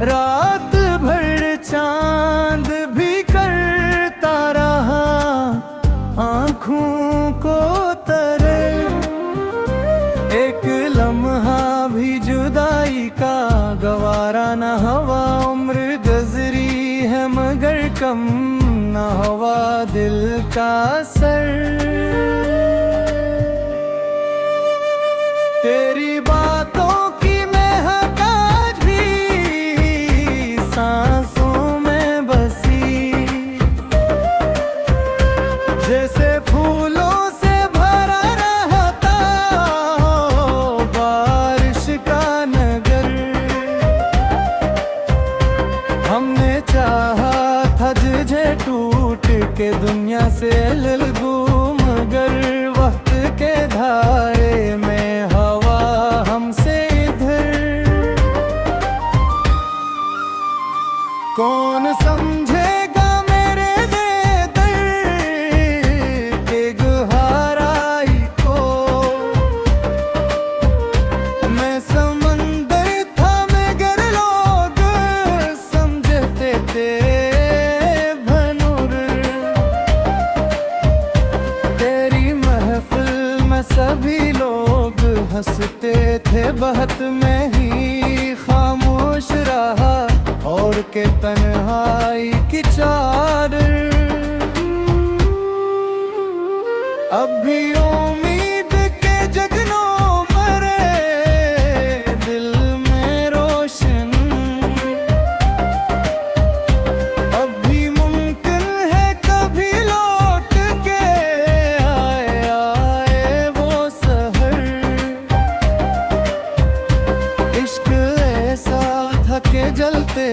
रात भर चांद भी करता रहा आँखों को तरे। एक लम्हा भी जुदाई का गवारा न हवा। उम्र गुजरी है मगर कम न हवा दिल का सर। तेरी बातों की महक आज भी सांसों में बसी। जैसे फूलों से भरा रहता हो बारिश का नगर। हमने चाहा था तुझे टूट के दुनिया से ललगू, मगर वक्त के धारे में हवा हमसे इधर। कौन समझेगा मेरे दर्द के गहराई को। मैं समंदर था मगर लोग समझते थे भंवर। तेरी महफिल में सभी लोग हंसते थे, बहत में ही खामोश रहा और के तन्हाई की चादर। अब भी उम्मीद के जगनों मरे दिल में रोशन। अब भी मुमकिन है कभी लौट के आए वो सहर। इश्क ऐसा था कि जलते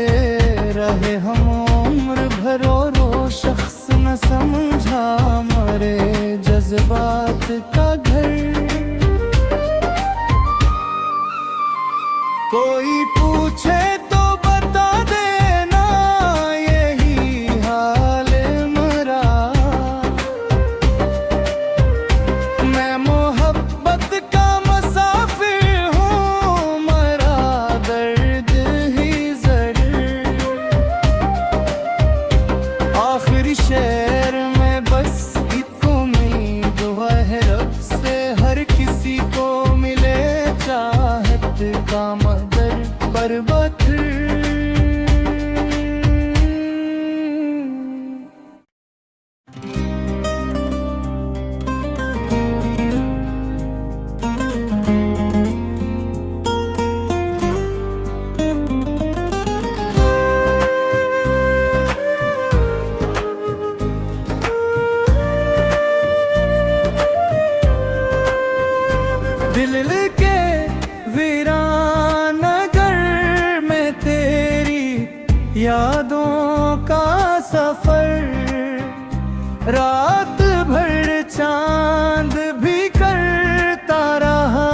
रहे हम उम्र भर और वो शख्स न समझा मरे जज्बात का घर। कोई पूछे तो बता देना यही हाल मेरा। मैं मोहब्बत का मुसाफिर हूँ, मरा दर्द ही जरूर। आखिरी शेर में बस एक उम्मीद है रब से, हर किसी को मिले चाहत का मदर पर्वत। दिल के वीरान नगर में तेरी यादों का सफर। रात भर चांद भी करता रहा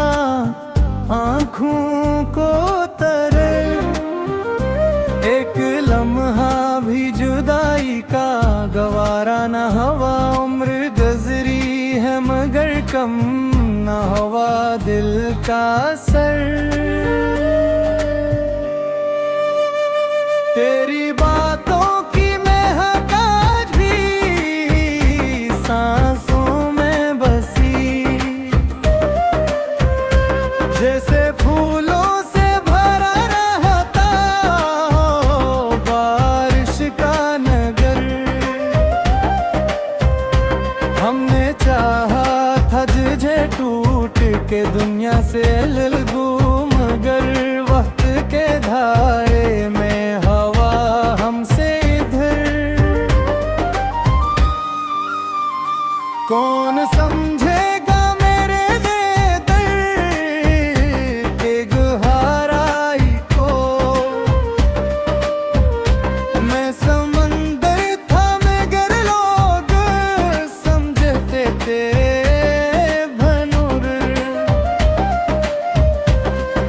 आँखों को तरे। एक लम्हा भी जुदाई का गवारा न हवा। उम्र गुजरी है मगर कम न हवा दिल का सर। तेरी बातों की महक आज भी सांसों में बसी। जैसे फूलों से भरा रहता हो बारिश का नगर। हमने चाहा था तुझे टूट के दुनिया से ललगू, मगर वक्त के धारे में हवा हमसे इधर। कौन समझेगा मेरे दर्द के गहराई को। मैं समंदर था मगर लोग समझते थे भंवर।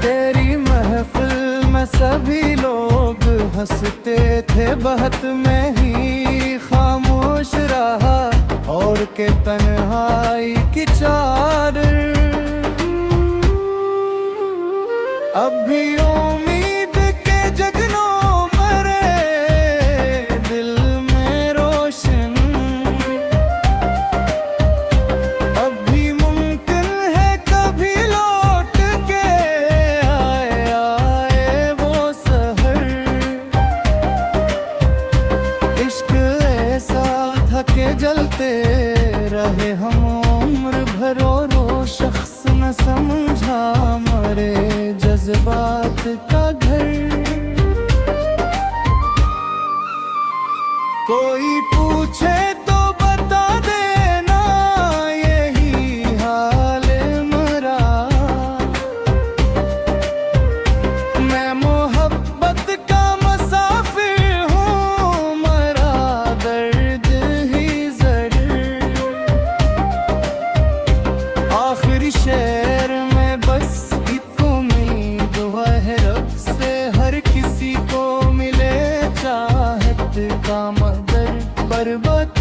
तेरी महफिल में सभी लोग हंसते थे, बहत में ही खामोश रहा और के तन्हाई की चादर। अब भी उम्मीद के जगनों जलते रहे हम उम्र भर और वो शख्स न समझा मरे जज्बात का घर। कोई पूछे तो बता देना यही हाल मेरा। मैं मोहब्बत का मुसाफिर हूँ, मरा दर्द ही जरूर। आखिरी शेर में बस एक उम्मीद है रब से, हर किसी को मिले चाहत का मदर बरबत।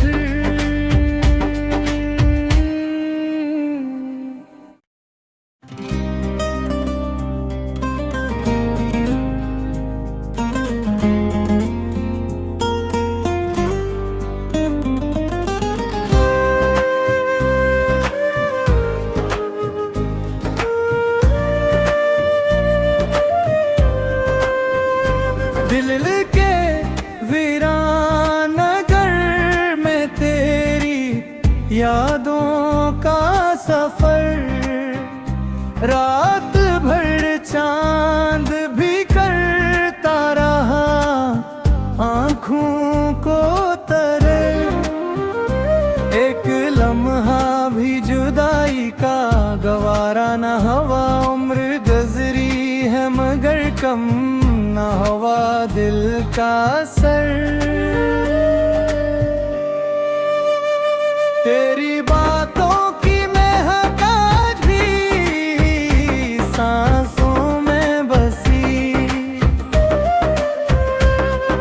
दिल के वीरान नगर में तेरी यादों का सफर। रात भर चांद भी करता रहा आँखों को तरे। एक लम्हा भी जुदाई का गवारा न हवा। उम्र गुजरी है मगर कम न हवा दिल का सर। तेरी बातों की महक आज भी सांसों में बसी।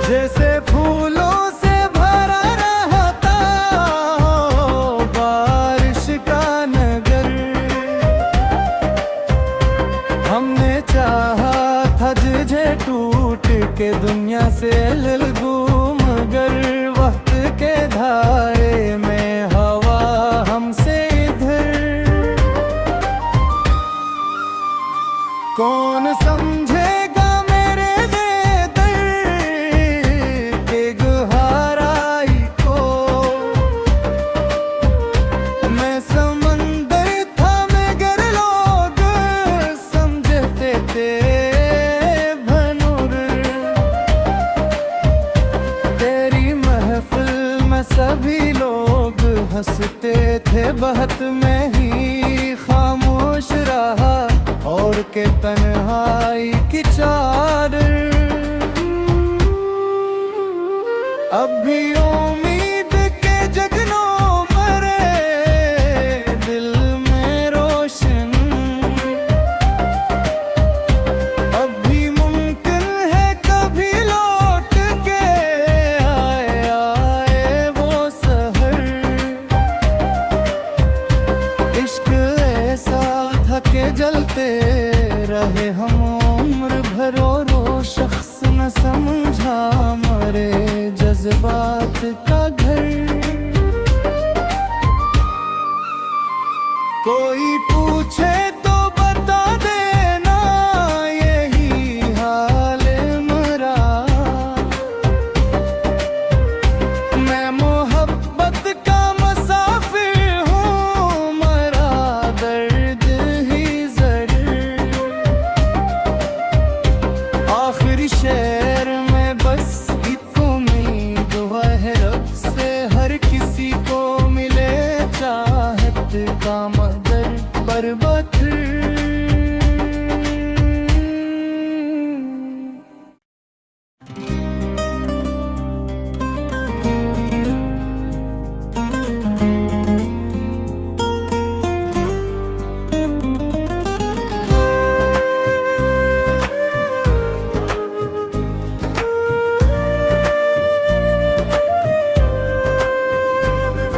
जैसे फूलों से भरा रहता हो बारिश का नगर। हमने चाहा था तुझे टूट के दुनिया से ललगू, मगर वक्त के धारे में हवा हमसे इधर। कौन समझेगा मेरे बेदर्द के गहराई को। मैं समंदर था मगर लोग समझते थे भनुर। तेरी महफिल में सभी लोग हंसते थे, बहत में ही खामोश रहा और के तन्हाई की चादर। अब भी उम्मीद के जगनों मरे दिल में रोशन। अब भी मुमकिन है कभी लौट के आए वो सहर। इश्क ऐसा था कि जलते रहे हम उम्र भर और वो शख्स न समझा मरे जज्बात का घर। कोई पूछे तो बता देना यही हाल मेरा। मैं मोहब्बत का मुसाफिर हूँ, मरा दर्द ही जरूर। आखिरी शेर में बस एक उम्मीद है रब से, हर किसी को मिले चाहत का मदर बरबत।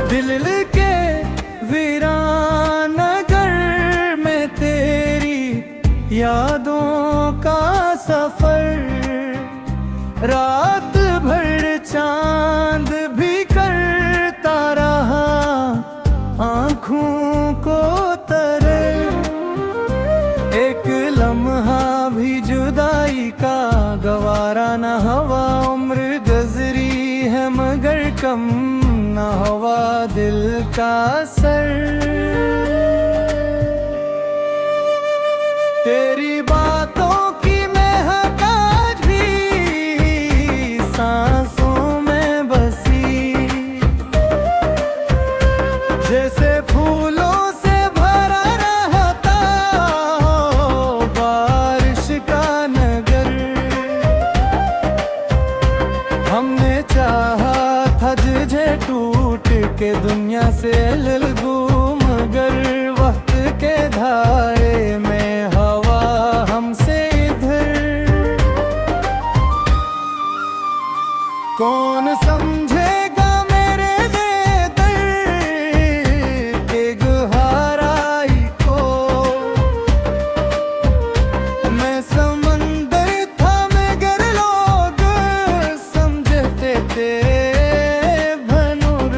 दिल के वीरान नगर में तेरी यादों का सफर। रात भर चांद भी करता रहा आँखों को तरे। एक लम्हा भी जुदाई का गवारा न हवा। उम्र गुजरी है मगर कम न हवा दिल का सर। तेरी बातों की महक आज भी सांसों में बसी, जैसे फूलों से भरा रहता हो बारिश का नगर। हमने चाहा था तुझे टूट के दुनिया से ललगू, मगर वक्त के धारे में हवा हमसे इधर। कौन समझेगा मेरे बेदर्द के गहराई को। मैं समंदर था मगर लोग समझते थे भनुर।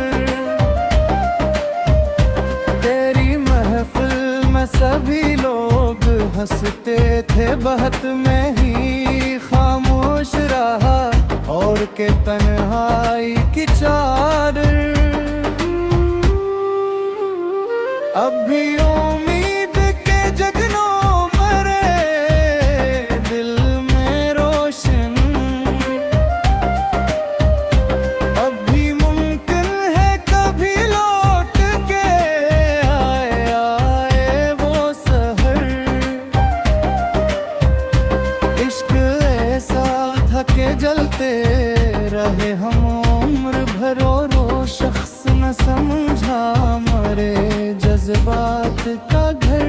तेरी महफिल में सभी लोग हंसते थे, बहत में ही खामोश रहा और के तन्हाई की चादर। अब भी उम्मीद के जगनों मरे दिल में रोशन। अब भी मुमकिन है कभी लौट के आए वो सहर। इश्क ऐसा था कि जलते रहे हम उम्र भर, और वो शख्स न समझा मरे जज्बात का घर।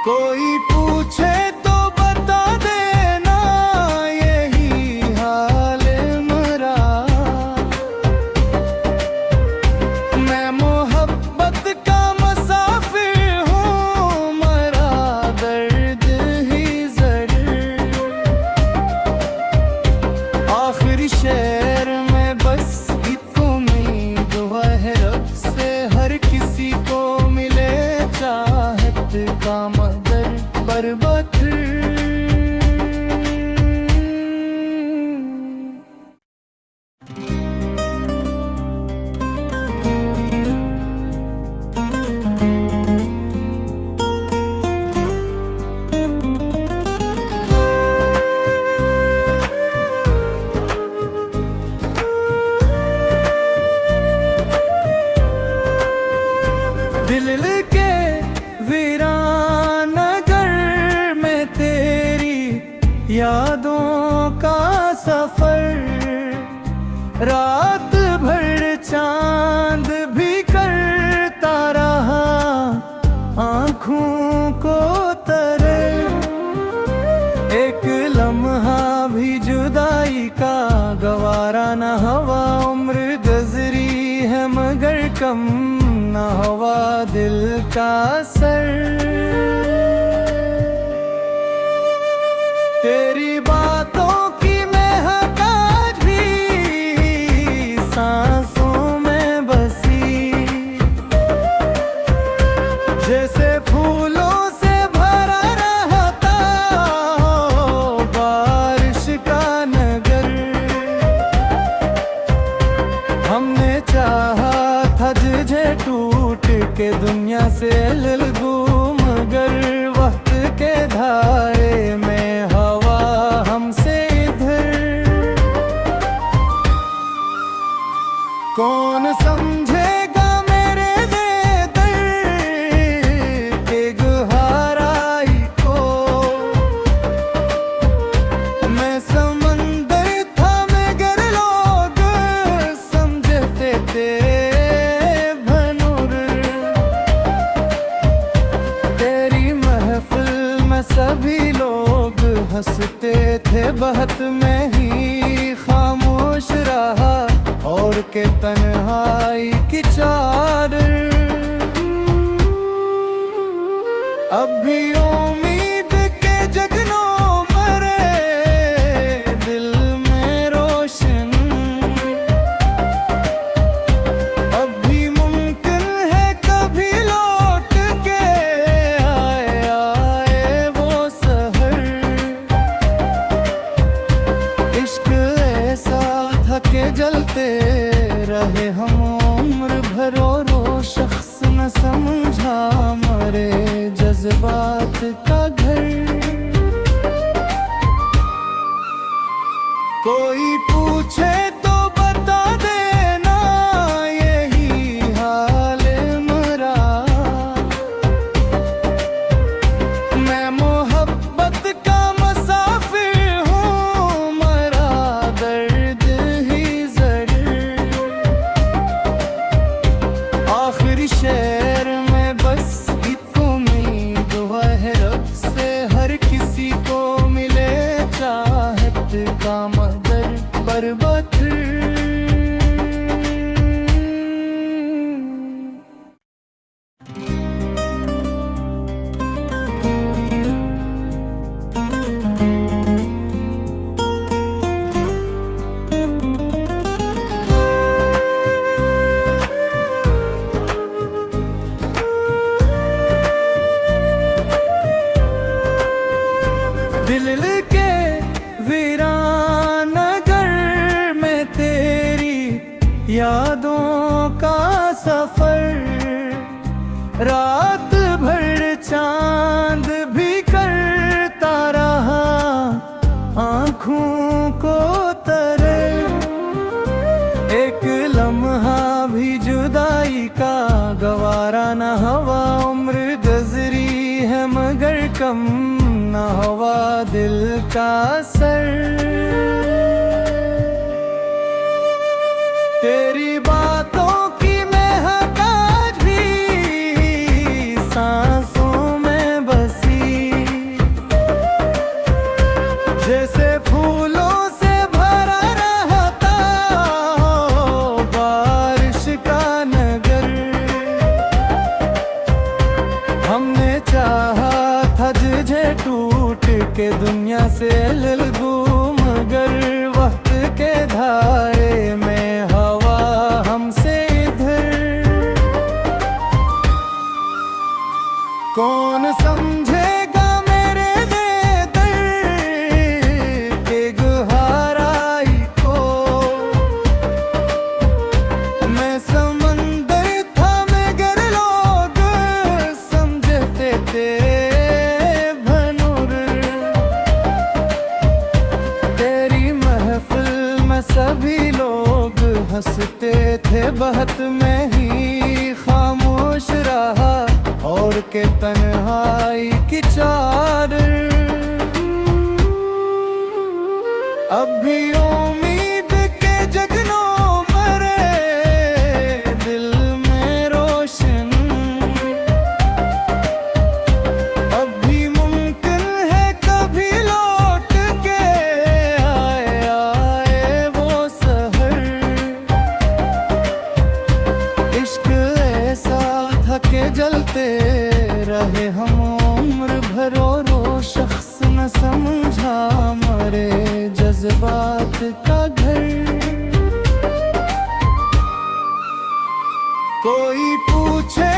कोई पूछे तो बता देना यही हाल मरा। मैं मोहब्बत का मुसाफिर हूँ, मरा दर्द ही जरूर। आखिरी शेर में बस एक उम्मीद है रब से, हर किसी को मिले चाहत का मदर बरबत। दिल के वीरान नगर में तेरी यादों का सफर। रात भर चांद भी करता रहा आँखों को तरल। एक लम्हा भी जुदाई का गवारा न हवा। उम्र गुजरी है मगर कम न हवा दिल का सर। तेरी बातों की महक आज भी सांसों में बसी, जैसे फूलों से भरा रहता हो बारिश का नगर। हमने चाहा था तुझे टूट के दुनिया से ललगू, मगर वक्त के धारे में हवा हमसे इधर। कौन समझेगा मेरे बेदर्द के गहराई को। मैं समंदर था मगर लोग समझते थे भनुर। तेरी महफिल में सभी लोग हंसते थे, बहत में ही खामोश रहा और के तन्हाई की चादर। अब भी उम्मीद के जगनों मरे दिल में रोशन। अब भी मुमकिन है कभी लौट के आए वो सहर। इश्क ऐसा मरे जज्बात का घर। कोई पूछे तो बता देना यही हाल मेरा। मैं मोहब्बत का मुसाफिर हूँ, मरा दर्द ही जरूर। आखिरी शेर में बस एक उम्मीद है रब से, हर किसी को मिले चाहत का मदर पर्वत। दिल के वीरान नगर में तेरी यादों का सफर। रात भर चांद भी करता रहा आँखों को तरल। एक लम्हा भी जुदाई का गवारा न हवा। उम्र गुजरी है मगर कम न हवा दिल का सर। तेरी बातों की महक आज भी सांसों में बसी। जैसे फूलों से भरा रहता हो बारिश का नगर। हमने चाहा था तुझे टूट के दुनिया से ललगू, मगर वक्त के धारे में हवा हमसे इधर। कौन समझेगा मेरे बेदर्द के गहराई को। मैं समंदर था मगर लोग समझते थे भनुर। तेरी महफिल में सभी लोग हंसते थे, बहत में ही खामोश रहा और के तन्हाई की चादर। अब भी उम्मीद के जगनों मरे दिल में रोशन। अब भी मुमकिन है कभी लौट के आए वो सहर। इश्क ऐसा था कि जलते रहे हम उम्र भर, और वो शख्स न समझा मरे जज्बात का घर। कोई पूछे